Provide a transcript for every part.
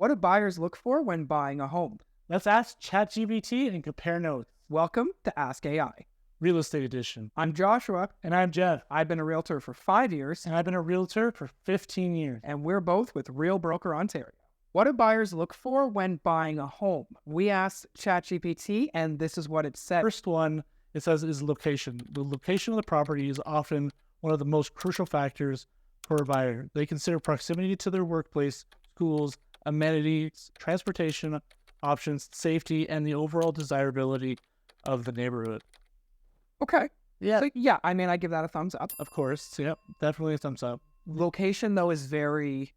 What do buyers look for when buying a home? Let's ask ChatGPT and compare notes. Welcome to Ask AI. Real Estate Edition. I'm Joshua. And I'm Jeff. I've been a realtor for 5 years, And I've been a realtor for 15 years. and we're both with Real Broker Ontario. What do buyers look for when buying a home? We asked ChatGPT, and this is what it said. First one, it says, is location. The location of the property is often one of the most crucial factors for a buyer. They consider proximity to their workplace, schools, amenities, transportation options, safety, and the overall desirability of the neighborhood. Okay. Yeah. So, I give that a thumbs up. Of course. Yep. Definitely a thumbs up. Location, though, is very,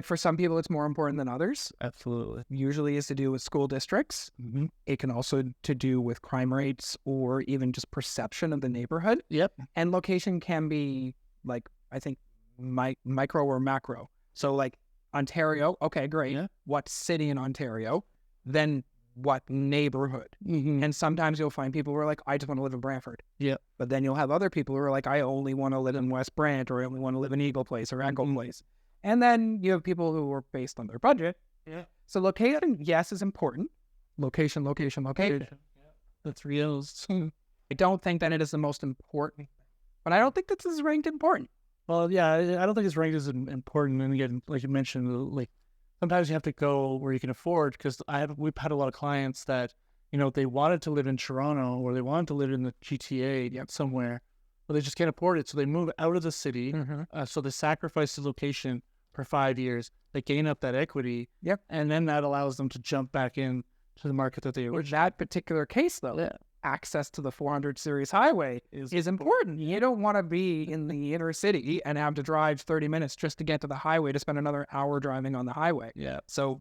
for some people, it's more important than others. Absolutely. Usually is to do with school districts. Mm-hmm. It can also to do with crime rates or even just perception of the neighborhood. Yep. And location can be, I think, micro or macro. So, Ontario, okay, great. Yeah. What city in Ontario? Then what neighborhood? Mm-hmm. And sometimes you'll find people who are like, I just want to live in Brantford. Yeah. But then you'll have other people who are like, I only want to live in West Brant, or I only want to live in Eagle Place or Echo Place. And then you have people who are based on their budget. Yeah. So location, yes, is important. Location. Yeah. That's real. I don't think that it is the most important, but I don't think this is ranked important. Well, yeah, I don't think it's ranked as important. And again, like you mentioned, sometimes you have to go where you can afford, because we've had a lot of clients that, they wanted to live in Toronto or they wanted to live in the GTA somewhere, but they just can't afford it. So they move out of the city. Mm-hmm. So they sacrifice the location for 5 years. They gain up that equity. Yep. And then that allows them to jump back in to the market that they In originally. that particular case, though, access to the 400 series highway is important. You don't want to be in the inner city and have to drive 30 minutes just to get to the highway to spend another hour driving on the highway. Yeah. So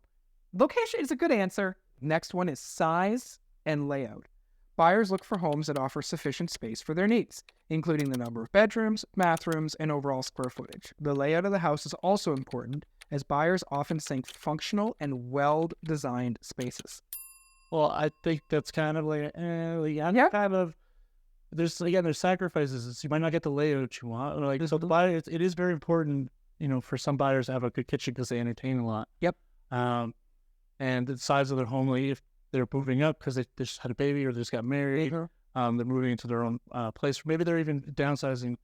location is a good answer. Next one is size and layout. Buyers look for homes that offer sufficient space for their needs, including the number of bedrooms, bathrooms, and overall square footage. The layout of the house is also important, as buyers often seek functional and well-designed spaces. Well, I think that's kind of kind of, there's sacrifices. You might not get the layout you want. So the buyer, it is very important, for some buyers to have a good kitchen because they entertain a lot. Yep. And the size of their home, if they're moving up because they just had a baby or they just got married, they're moving into their own place. Maybe they're even downsizing.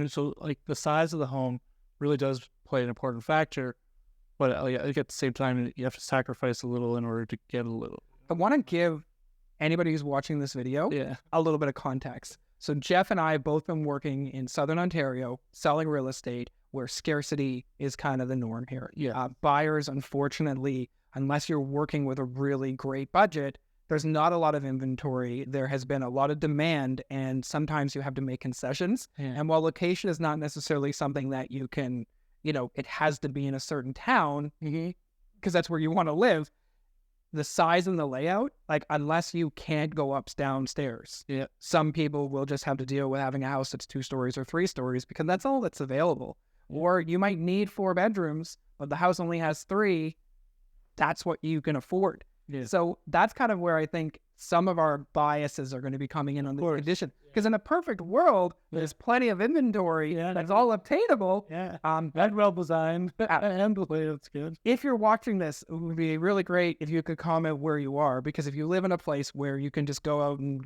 So the size of the home really does play an important factor. But at the same time, you have to sacrifice a little in order to get a little. I want to give anybody who's watching this video a little bit of context. So Jeff and I have both been working in Southern Ontario, selling real estate, where scarcity is kind of the norm here. Yeah. Buyers, unfortunately, unless you're working with a really great budget, there's not a lot of inventory. There has been a lot of demand, and sometimes you have to make concessions. Yeah. And while location is not necessarily something that you can, it has to be in a certain town, because that's where you want to live. The size and the layout, unless you can't go downstairs, some people will just have to deal with having a house that's 2 stories or 3 stories because that's all that's available. Or you might need 4 bedrooms, but the house only has 3. That's what you can afford. Yeah. So that's kind of where I think some of our biases are going to be coming in on this condition. Because in a perfect world, there's plenty of inventory that's all obtainable. Yeah. That's well designed. And the layout's good. If you're watching this, it would be really great if you could comment where you are. Because if you live in a place where you can just go out and,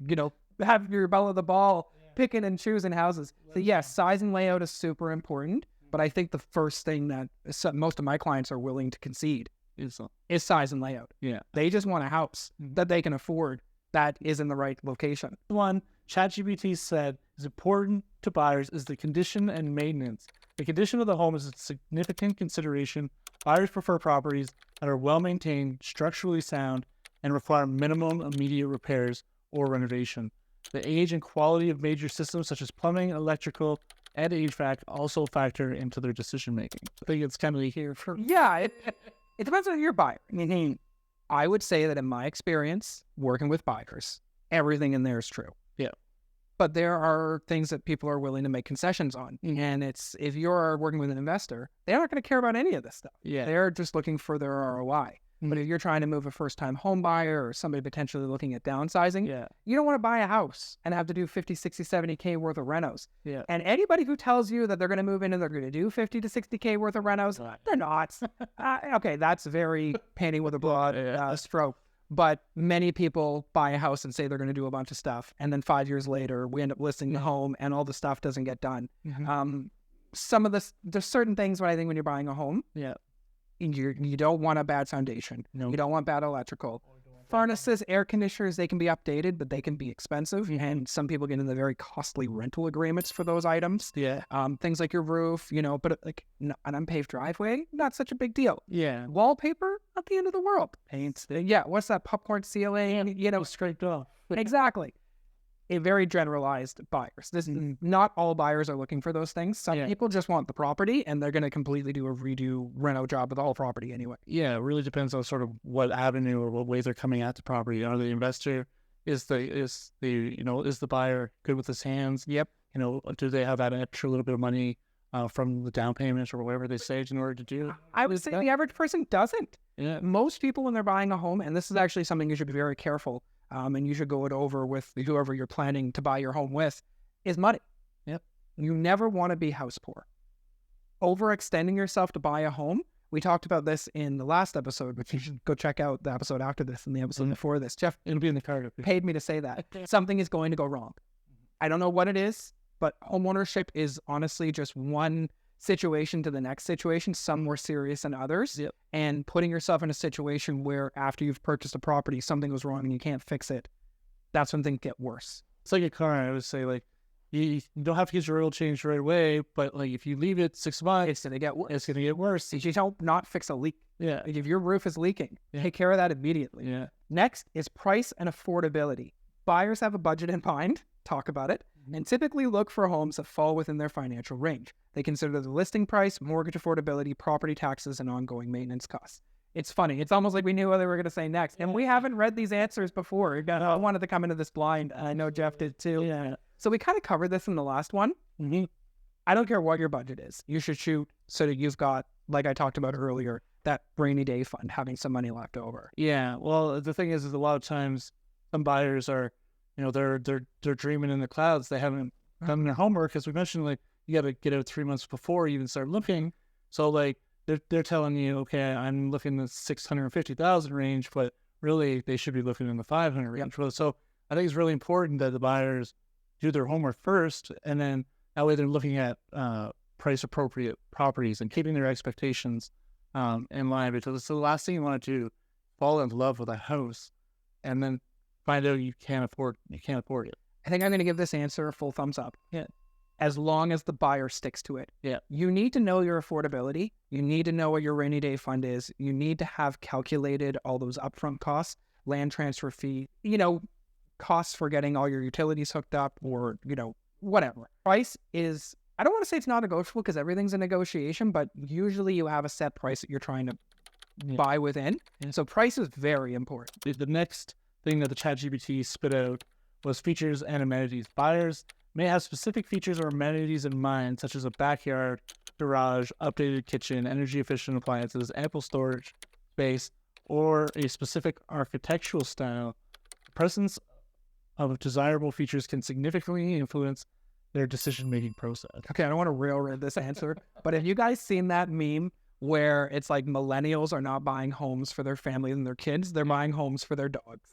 have your bell of the ball, picking and choosing houses. So yes, size and layout is super important. But I think the first thing that most of my clients are willing to concede is size and layout. Yeah. They just want a house that they can afford that is in the right location. One, ChatGPT said is important to buyers is the condition and maintenance. The condition of the home is a significant consideration. Buyers prefer properties that are well-maintained, structurally sound, and require minimum immediate repairs or renovation. The age and quality of major systems such as plumbing, electrical, and HVAC also factor into their decision-making. I think it's kind of here for... Yeah, it depends on your buyer. I would say that in my experience, working with buyers, everything in there is true. Yeah. But there are things that people are willing to make concessions on. And if you're working with an investor, they're not going to care about any of this stuff. Yeah. They're just looking for their ROI. But if you're trying to move a first-time home buyer or somebody potentially looking at downsizing, Yeah. you don't want to buy a house and have to do 50, 60, 70K worth of renos. Yeah. And anybody who tells you that they're going to move in and they're going to do 50 to 60K worth of renos, they're not. Okay, that's very painting with a broad stroke. But many people buy a house and say they're going to do a bunch of stuff. And then 5 years later, we end up listing the home and all the stuff doesn't get done. Some of this, there's certain things when I think when you're buying a home, you don't want a bad foundation. You don't want bad electrical. Furnaces, air conditioners, they can be updated, but they can be expensive. And some people get into very costly rental agreements for those items. Things like your roof, but like an unpaved driveway, not such a big deal. Wallpaper, not the end of the world. Paint. What's that popcorn ceiling? Scraped off. Exactly. A very generalized buyers. Not all buyers are looking for those things. Some people just want the property and they're going to completely do a redo reno job with the whole property anyway. Yeah, it really depends on sort of what avenue or what way they're coming at the property. Are the investor, is the buyer good with his hands? Do they have that extra little bit of money from the down payments or whatever they saved in order to do? I would say the average person doesn't. Yeah. Most people when they're buying a home, and this is actually something you should be very careful and you should go it over with whoever you're planning to buy your home with, is money. You never want to be house poor. Overextending yourself to buy a home. We talked about this in the last episode, which you should go check out the episode after this and the episode before this. Jeff, it'll be in the card. Paid me to say that. Something is going to go wrong. I don't know what it is, but homeownership is honestly just one situation to the next situation, some more serious than others. And putting yourself in a situation where after you've purchased a property, something goes wrong and you can't fix it, that's when things get worse. It's like a car. I would say, like, you don't have to get your oil changed right away, but like if you leave it 6 months, it's going to get worse. It's going to get worse. You don't not fix a leak. Like if your roof is leaking, take care of that immediately. Next is price and affordability. Buyers have a budget in mind, talk about it, and typically look for homes that fall within their financial range. They consider the listing price, mortgage affordability, property taxes, and ongoing maintenance costs. It's funny. It's almost like we knew what they were going to say next. And we haven't read these answers before. I wanted to come into this blind. I know Jeff did too. So we kind of covered this in the last one. I don't care what your budget is. You should shoot so that you've got, like I talked about earlier, that rainy day fund, having some money left over. Well, the thing is a lot of times some buyers are, they're dreaming in the clouds. They haven't done their homework, as we mentioned. Like, you got to get out 3 months before you even start looking. So like they're telling you, okay, I'm looking in the 650,000 range, but really they should be looking in the 500 range. So I think it's really important that the buyers do their homework first, and then that way they're looking at price appropriate properties and keeping their expectations in line, because it's the last thing you want to do, fall in love with a house and then find out you can't afford it. I think I'm going to give this answer a full thumbs up. As long as the buyer sticks to it. You need to know your affordability. You need to know what your rainy day fund is. You need to have calculated all those upfront costs, land transfer fee, costs for getting all your utilities hooked up, or, whatever. Price is, I don't want to say it's not negotiable because everything's a negotiation, but usually you have a set price that you're trying to buy within. So price is very important. The next thing that the ChatGPT spit out was features and amenities. Buyers may have specific features or amenities in mind, such as a backyard, garage, updated kitchen, energy-efficient appliances, ample storage space, or a specific architectural style. The presence of desirable features can significantly influence their decision-making process. Okay, I don't want to railroad this answer, but have you guys seen that meme where it's like millennials are not buying homes for their families and their kids, they're buying homes for their dogs?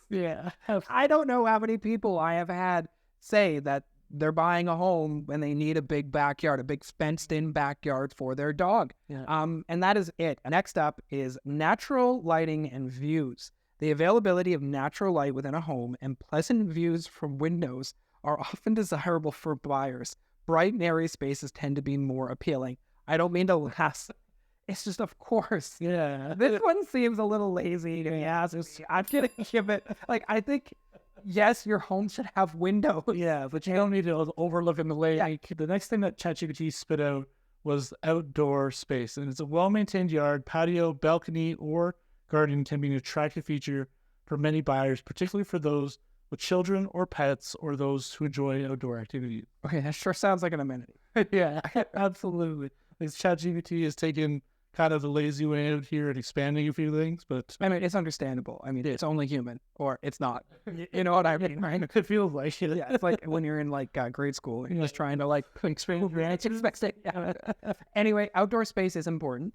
I don't know how many people I have had say that they're buying a home when they need a big backyard, a big fenced-in backyard for their dog. And that is it. Next up is natural lighting and views. The availability of natural light within a home and pleasant views from windows are often desirable for buyers. Bright and airy spaces tend to be more appealing. I don't mean to laugh. It's just, of course. This one seems a little lazy to me. I'm going to give it, I think, yes, your home should have windows. But you don't need to overlook in the lake. The next thing that ChatGPT spit out was outdoor space. And it's a well-maintained yard, patio, balcony, or garden can be an attractive feature for many buyers, particularly for those with children or pets or those who enjoy outdoor activities. Okay, that sure sounds like an amenity. Absolutely. This ChatGPT has taken kind of the lazy way out here and expanding a few things, but I mean, it's understandable. I mean, it's only human, or it's not. You know what I mean, right? it feels like it. Yeah, it's like when you're in like grade school, and you're just trying to like expand. Yeah. Anyway, outdoor space is important.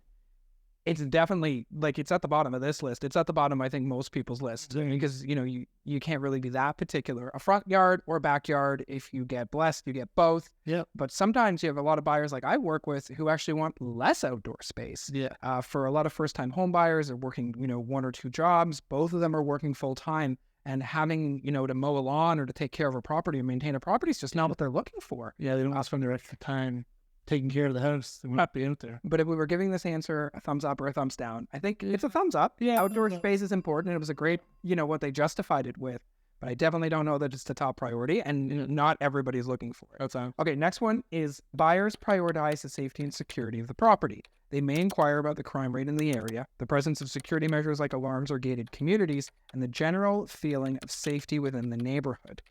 It's definitely like it's at the bottom of this list. It's at the bottom, I think, most people's list because you can't really be that particular. A front yard or backyard, if you get blessed, you get both. Yeah. But sometimes you have a lot of buyers like I work with who actually want less outdoor space. Yeah. For a lot of first-time home buyers, they're working 1 or 2 jobs. Both of them are working full-time, and having to mow a lawn or to take care of a property or maintain a property is just not what they're looking for. Yeah, they don't spend their extra time taking care of the house. They will not be out there. But if we were giving this answer a thumbs up or a thumbs down, I think it's a thumbs up. Yeah, outdoor space is important. It was a great, what they justified it with. But I definitely don't know that it's the top priority, and not everybody's looking for it. Okay, next one is buyers prioritize the safety and security of the property. They may inquire about the crime rate in the area, the presence of security measures like alarms or gated communities, and the general feeling of safety within the neighborhood.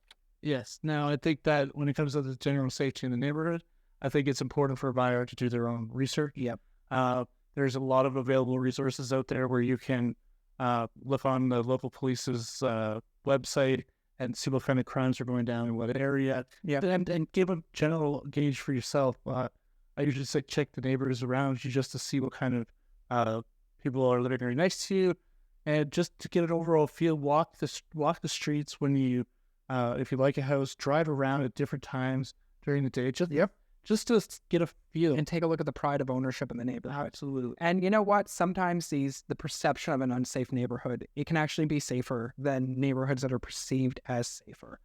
Yes. Now, I think that when it comes to the general safety in the neighborhood, I think it's important for a buyer to do their own research. Yep. There's a lot of available resources out there where you can look on the local police's website and see what kind of crimes are going down in what area. Yeah. And give a general gauge for yourself. I usually say check the neighbors around you just to see what kind of people are living right next to you, and just to get an overall feel. Walk the streets when you, if you like a house, drive around at different times during the day. Just to get a feel. And take a look at the pride of ownership in the neighborhood. Absolutely. And you know what? Sometimes the perception of an unsafe neighborhood, it can actually be safer than neighborhoods that are perceived as safer.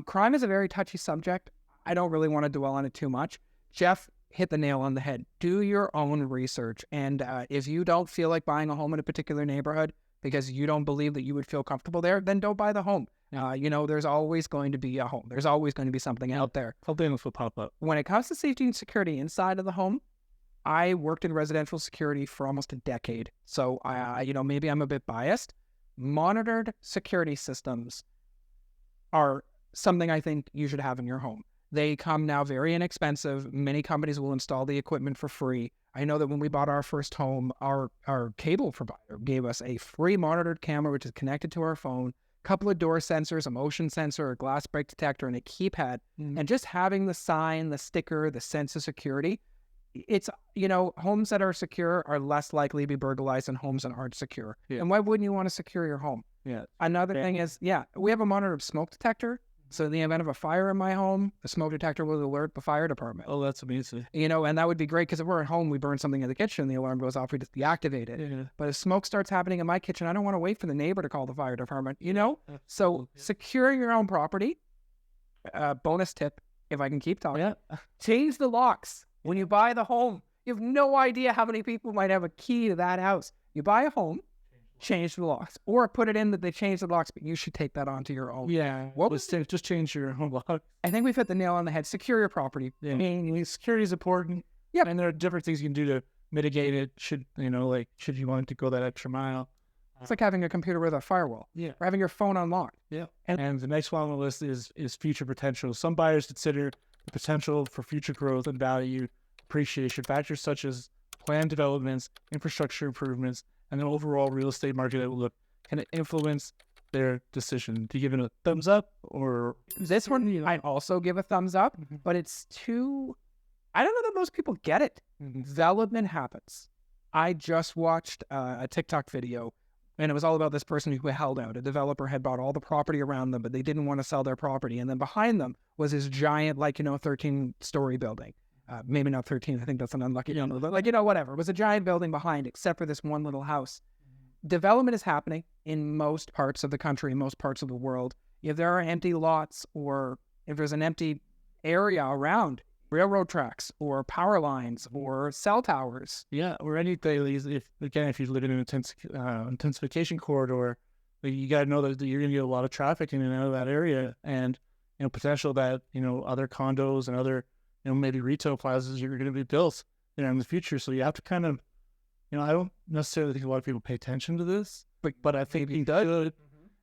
Crime is a very touchy subject. I don't really want to dwell on it too much. Jeff hit the nail on the head. Do your own research. And if you don't feel like buying a home in a particular neighborhood because you don't believe that you would feel comfortable there, then don't buy the home. There's always going to be a home. There's always going to be something out there. Something else will pop up. When it comes to safety and security inside of the home, I worked in residential security for almost a decade. So, maybe I'm a bit biased. Monitored security systems are something I think you should have in your home. They come now very inexpensive. Many companies will install the equipment for free. I know that when we bought our first home, our cable provider gave us a free monitored camera, which is connected to our phone, couple of door sensors, a motion sensor, a glass break detector, and a keypad. And just having the sign, the sticker, the sense of security, it's, homes that are secure are less likely to be burglarized than homes that aren't secure. Yeah. And why wouldn't you want to secure your home? Yeah. Another thing is, we have a monitored smoke detector. So in the event of a fire in my home, the smoke detector will alert the fire department. Oh, that's amazing. And that would be great because if we're at home, we burn something in the kitchen, the alarm goes off, we just deactivate it. Yeah. But if smoke starts happening in my kitchen, I don't want to wait for the neighbor to call the fire department, So securing your own property, bonus tip, if I can keep talking, change the locks. When you buy the home, you have no idea how many people might have a key to that house. You buy a home, change the locks, or put it in that they change the locks, but you should take that onto your own. Yeah. Just change your home lock. I think we've hit the nail on the head. Secure your property. Yeah. I mean, security is important. Yeah. And there are different things you can do to mitigate it. Should you want to go that extra mile? It's like having a computer with a firewall. Yeah. Or having your phone unlocked. Yeah. And the next one on the list is future potential. Some buyers consider the potential for future growth and value appreciation factors such as planned developments, infrastructure improvements, and the overall real estate market outlook can influence their decision. Do you give it a thumbs up or this one? I'd also give a thumbs up, but it's too. I don't know that most people get it. Development happens. I just watched a TikTok video, and it was all about this person who held out. A developer had bought all the property around them, but they didn't want to sell their property. And then behind them was this giant, 13-story building. Maybe not 13. I think that's an unlucky number. But whatever. It was a giant building behind, except for this one little house. Development is happening in most parts of the country, in most parts of the world. If there are empty lots, or if there's an empty area around railroad tracks or power lines or cell towers. Yeah, or anything. If you live in an intensification corridor, you got to know that you're going to get a lot of traffic in and out of that area, and potential that other condos and other maybe retail plazas are going to be built in the future. So you have to kind of, I don't necessarily think a lot of people pay attention to this, but I think he does.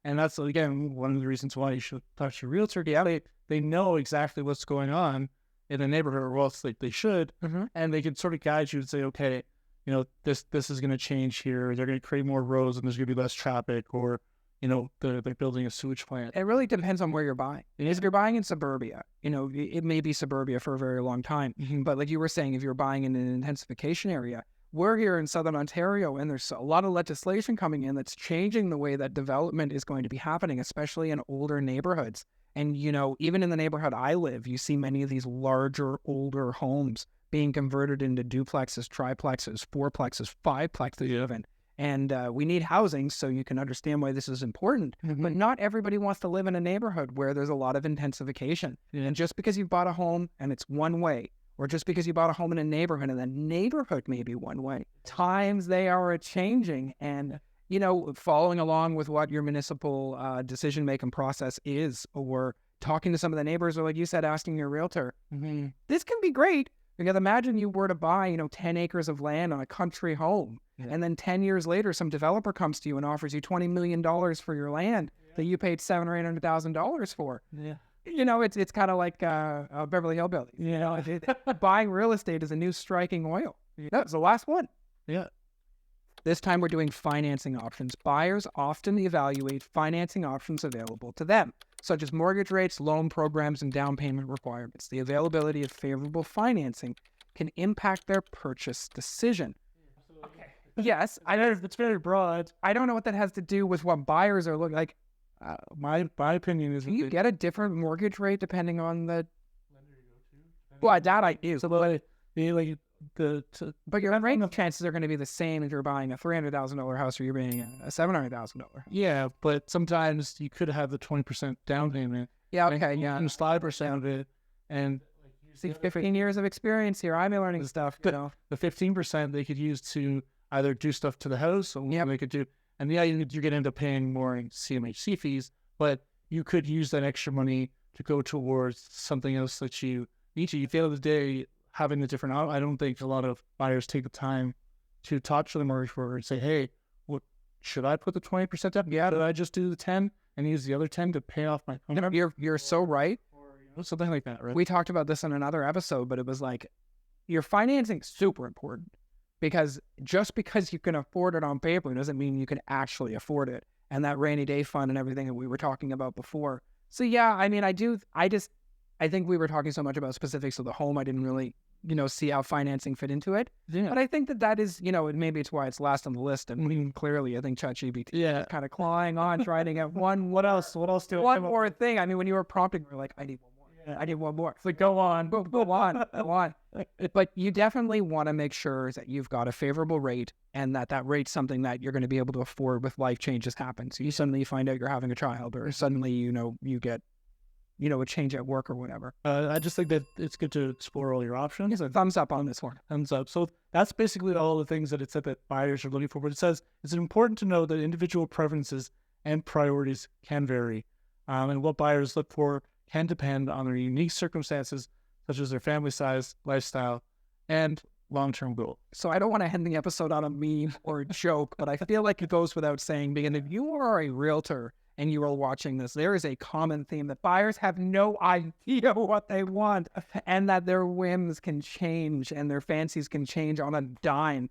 And that's, again, one of the reasons why you should talk to your realtor. Yeah, they know exactly what's going on in the neighborhood, or else they should, and they can sort of guide you and say, okay, this is going to change here. They're going to create more roads and there's going to be less traffic, or, they're building a sewage plant. It really depends on where you're buying. If you're buying in suburbia, it may be suburbia for a very long time. But like you were saying, if you're buying in an intensification area, we're here in Southern Ontario, and there's a lot of legislation coming in that's changing the way that development is going to be happening, especially in older neighborhoods. And, even in the neighborhood I live, you see many of these larger, older homes being converted into duplexes, triplexes, fourplexes, fiveplexes even. And we need housing, so you can understand why this is important. But not everybody wants to live in a neighborhood where there's a lot of intensification. And just because you bought a home and it's one way, or just because you bought a home in a neighborhood and the neighborhood may be one way, times they are changing. And, following along with what your municipal decision-making process is, or talking to some of the neighbors, or like you said, asking your realtor, this can be great. Because imagine you were to buy, 10 acres of land on a country home. And then 10 years later, some developer comes to you and offers you $20 million for your land that you paid $700,000 or $800,000 for. Yeah. It's kind of like Beverly Hillbillies. Buying real estate is a new striking oil. That's the last one. Yeah. This time we're doing financing options. Buyers often evaluate financing options available to them, such as mortgage rates, loan programs, and down payment requirements. The availability of favorable financing can impact their purchase decision. Okay. Yes, I know it's very broad. I don't know what that has to do with what buyers are looking like. My opinion is, do you get a different mortgage rate depending on the lender you go to? Well, that I do. So but your rate chances are going to be the same if you're buying a $300,000 house or you're buying a $700,000. Yeah, but sometimes you could have the 20% down payment. Yeah, okay, yeah. And 5% of it, and see, 15 years of experience here. I'm learning stuff. The 15% they could use to either do stuff to the house, or they could do, and you're going to end up paying more in CMHC fees, but you could use that extra money to go towards something else that you need to. At the end of the day, having the different, I don't think a lot of buyers take the time to talk to the mortgage broker and say, hey, what should I put the 20% down? Yeah, did I just do the 10 and use the other 10 to pay off my home? You're so right. Or something like that, right? We talked about this in another episode, but it was like, your financing is super important, because just because you can afford it on paper doesn't mean you can actually afford it. And that rainy day fund and everything that we were talking about before. So yeah, I mean, I think we were talking so much about specifics of the home, I didn't really, see how financing fit into it. Yeah. But I think that is, maybe it's why it's last on the list. And clearly, I think ChatGPT is kind of clawing on, trying to get one. What else do one more thing? I mean, when you were prompting, we were like, I need one more. Yeah. I need one more. It's like, go on. Go on. But you definitely want to make sure that you've got a favorable rate, and that rate's something that you're going to be able to afford with life changes happen. So you suddenly find out you're having a child, or suddenly, you get a change at work or whatever. I just think that it's good to explore all your options. So thumbs up on this one. Thumbs up. So that's basically all the things that it said that buyers are looking for. But it says it's important to know that individual preferences and priorities can vary. And what buyers look for can depend on their unique circumstances, such as their family size, lifestyle, and long-term goal. So I don't want to end the episode on a meme or a joke, but I feel like it goes without saying, because if you are a realtor and you are watching this, there is a common theme that buyers have no idea what they want, and that their whims can change and their fancies can change on a dime.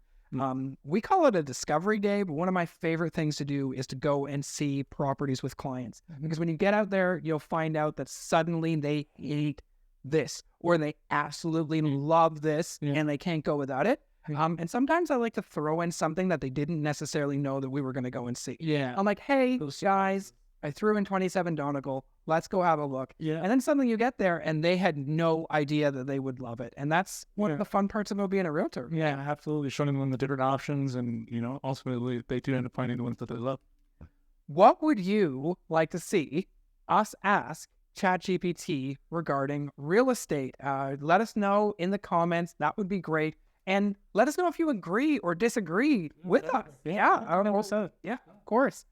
We call it a discovery day, but one of my favorite things to do is to go and see properties with clients. Because when you get out there, you'll find out that suddenly they hate this, or they absolutely love this, and they can't go without it. And sometimes I like to throw in something that they didn't necessarily know that we were going to go and see. Yeah. I'm like, hey, guys, I threw in 27 Donegal. Let's go have a look. Yeah. And then suddenly you get there and they had no idea that they would love it. And that's one of the fun parts about being a realtor. Yeah, absolutely. Showing them the different options, and, ultimately they do end up finding the ones that they love. What would you like to see us ask ChatGPT regarding real estate? Let us know in the comments. That would be great. And let us know if you agree or disagree with us. Yeah, I don't know. Yeah, of course.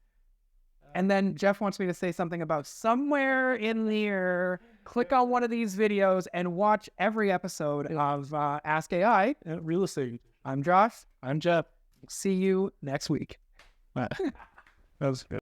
And then Jeff wants me to say something about somewhere in there. Click on one of these videos and watch every episode of Ask AI Real Estate. I'm Josh. I'm Jeff. See you next week. That was good.